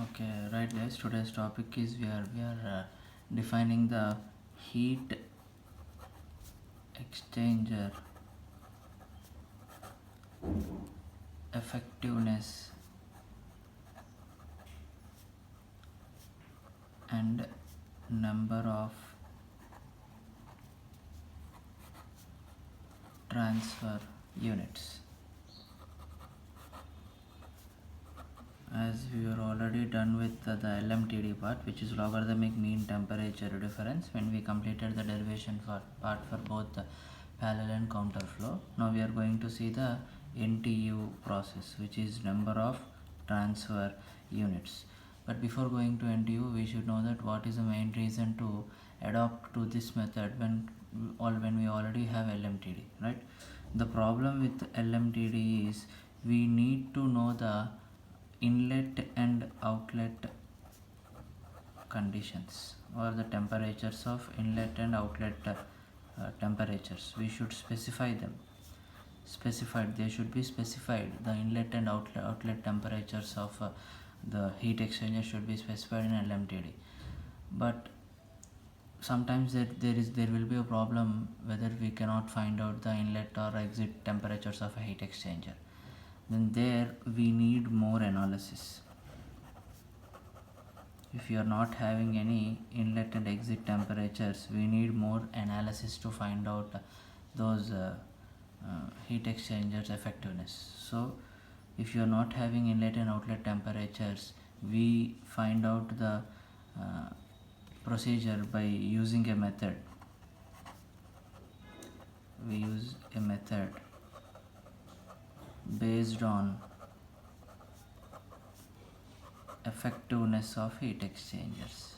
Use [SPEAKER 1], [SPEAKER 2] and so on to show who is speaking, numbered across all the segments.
[SPEAKER 1] Okay, right guys, today's topic is we are defining the heat exchanger effectiveness and number of transfer units. As we are already done with the LMTD part, which is logarithmic mean temperature difference, when we completed the derivation part for both the parallel and counter flow. Now we are going to see the NTU process, which is number of transfer units. But before going to NTU, we should know that what is the main reason to adopt to this method when we already have LMTD, right? The problem with LMTD is we need to know the inlet and outlet conditions or the temperatures of inlet and outlet temperatures. We should specify them. They should be specified. The inlet and outlet temperatures of the heat exchanger should be specified in LMTD. But sometimes there will be a problem whether we cannot find out the inlet or exit temperatures of a heat exchanger. Then there we need more analysis. If you are not having any inlet and exit temperatures, we need more analysis to find out those heat exchangers effectiveness. So if you are not having inlet and outlet temperatures, we find out the procedure by using a method. We use a method based on effectiveness of heat exchangers.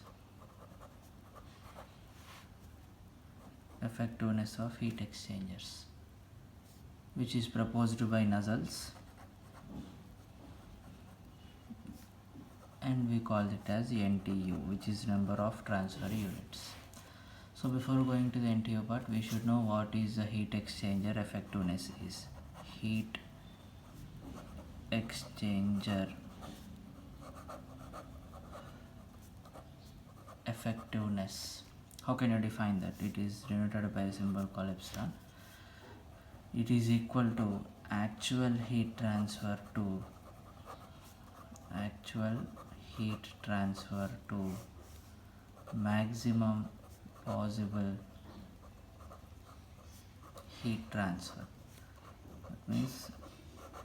[SPEAKER 1] Effectiveness of heat exchangers, which is proposed by Nuzzelts, and we call it as NTU, which is number of transfer units. So before going to the NTU part, we should know what is the heat exchanger effectiveness is. Heat exchanger effectiveness. How can you define that? It is denoted by a symbol called epsilon. It is equal to actual heat transfer to maximum possible heat transfer. That means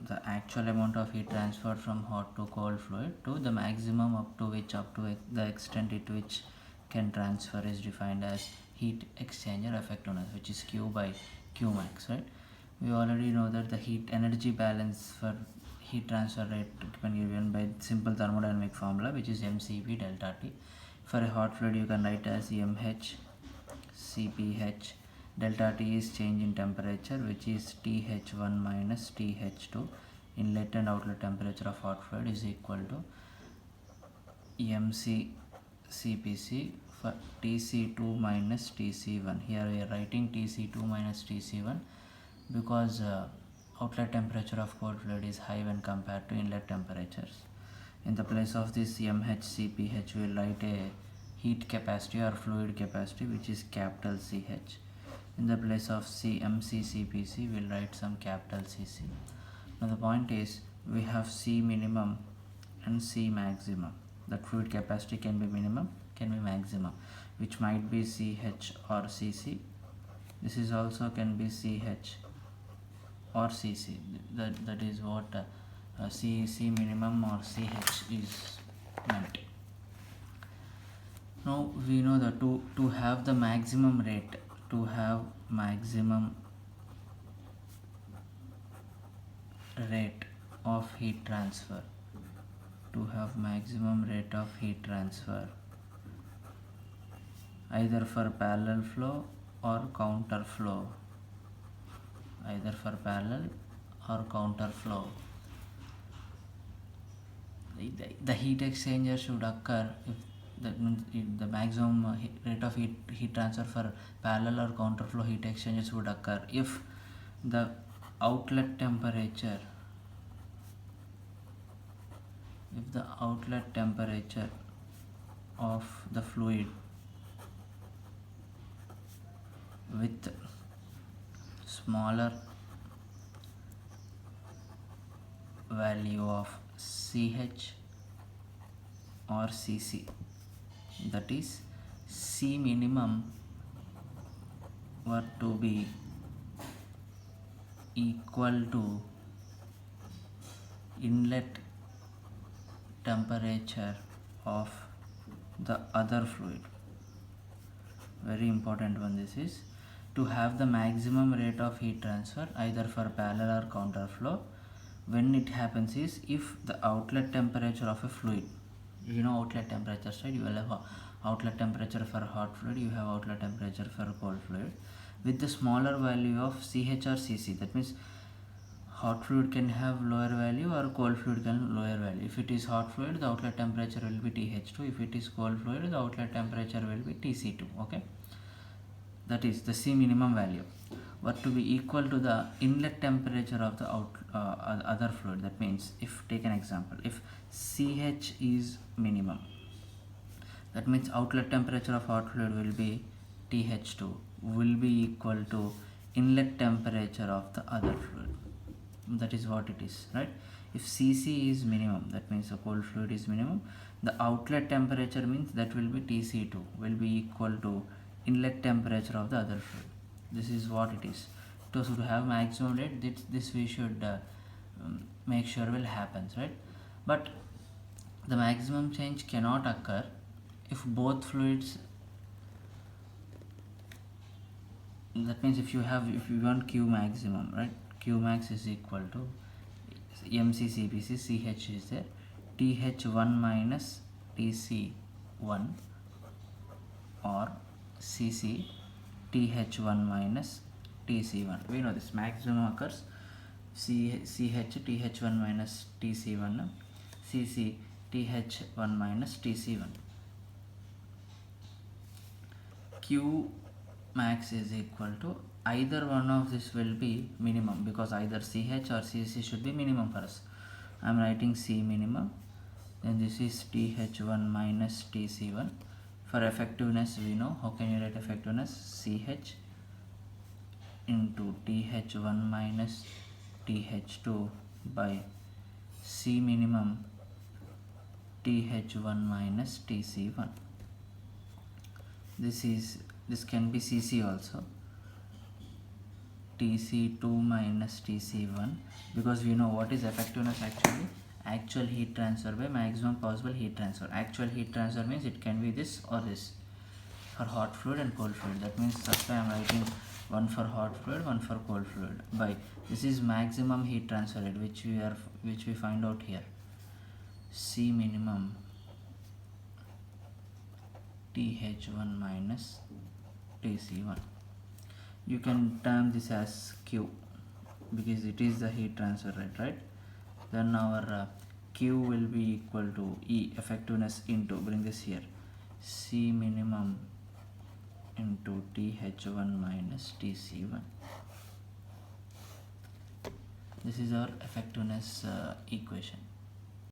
[SPEAKER 1] the actual amount of heat transfer from hot to cold fluid to the maximum up to the extent at which can transfer is defined as heat exchanger effectiveness, which is Q by Q max, right? We already know that the heat energy balance for heat transfer rate can be given by simple thermodynamic formula, which is mCp delta T. For a hot fluid, you can write as mH Cph. Delta T is change in temperature, which is Th1 minus Th2. Inlet and outlet temperature of hot fluid is equal to mc Cpc for Tc2 minus Tc1. Here we are writing Tc2 minus Tc1 because outlet temperature of cold fluid is high when compared to inlet temperatures. In the place of this mHCpH, we will write a heat capacity or fluid capacity, which is capital CH. In the place of mCCpC, we will write some capital CC. Now the point is, we have C minimum and C maximum. That fluid capacity can be minimum, can be maximum, which might be CH or CC. This is also can be CH or CC. That is what C minimum or CH is meant. Now we know that to have the maximum rate, to have maximum rate of heat transfer, either for parallel flow or counter flow, the heat exchanger should occur if the maximum rate of heat transfer for parallel or counter flow heat exchangers would occur if the outlet temperature if the outlet temperature of the fluid with smaller value of CH or CC, that is C minimum were to be equal to inlet temperature of the other fluid. Very important one this is. To have the maximum rate of heat transfer either for parallel or counter flow, when it happens is if the outlet temperature of a fluid, you know outlet temperature, right? You will have outlet temperature for hot fluid, you have outlet temperature for cold fluid, with the smaller value of CH or CC. That means hot fluid can have lower value or cold fluid can have lower value. If it is hot fluid, the outlet temperature will be TH2. If it is cold fluid, the outlet temperature will be TC2. Okay, that is the C minimum value were to be equal to the inlet temperature of the other fluid. That means, if take an example, if CH is minimum, that means outlet temperature of hot fluid will be TH2 will be equal to inlet temperature of the other fluid. That is what it is, right? If CC is minimum, that means the cold fluid is minimum, the outlet temperature means that will be TC2 will be equal to inlet temperature of the other fluid. This is what it is. So to have maximum rate, this we should make sure will happens, right? But the maximum change cannot occur if both fluids, that means if you want Q maximum, right? Q max is equal to MCCPC, CH is there, TH1 minus TC1 or CC TH1 minus TC1. We know this maximum occurs CH TH1 minus TC1, CC TH1 minus TC1. Q max is equal to either one of this will be minimum, because either CH or CC should be minimum for us. I am writing C minimum, then this is TH1 minus TC1. For effectiveness, we know how can you write effectiveness? CH into TH1 minus TH2 by C minimum TH1 minus TC1. This can be CC also, TC2 minus TC1, because we know what is effectiveness actually. Actual heat transfer by maximum possible heat transfer. Actual heat transfer means it can be this or this for hot fluid and cold fluid. That means that's why I am writing one for hot fluid, one for cold fluid. By this is maximum heat transfer rate, which we find out here. C minimum TH1 minus TC1. You can term this as Q because it is the heat transfer rate, right? Then our Q will be equal to E, effectiveness, into, bring this here, C minimum into TH1 minus TC1. This is our effectiveness equation.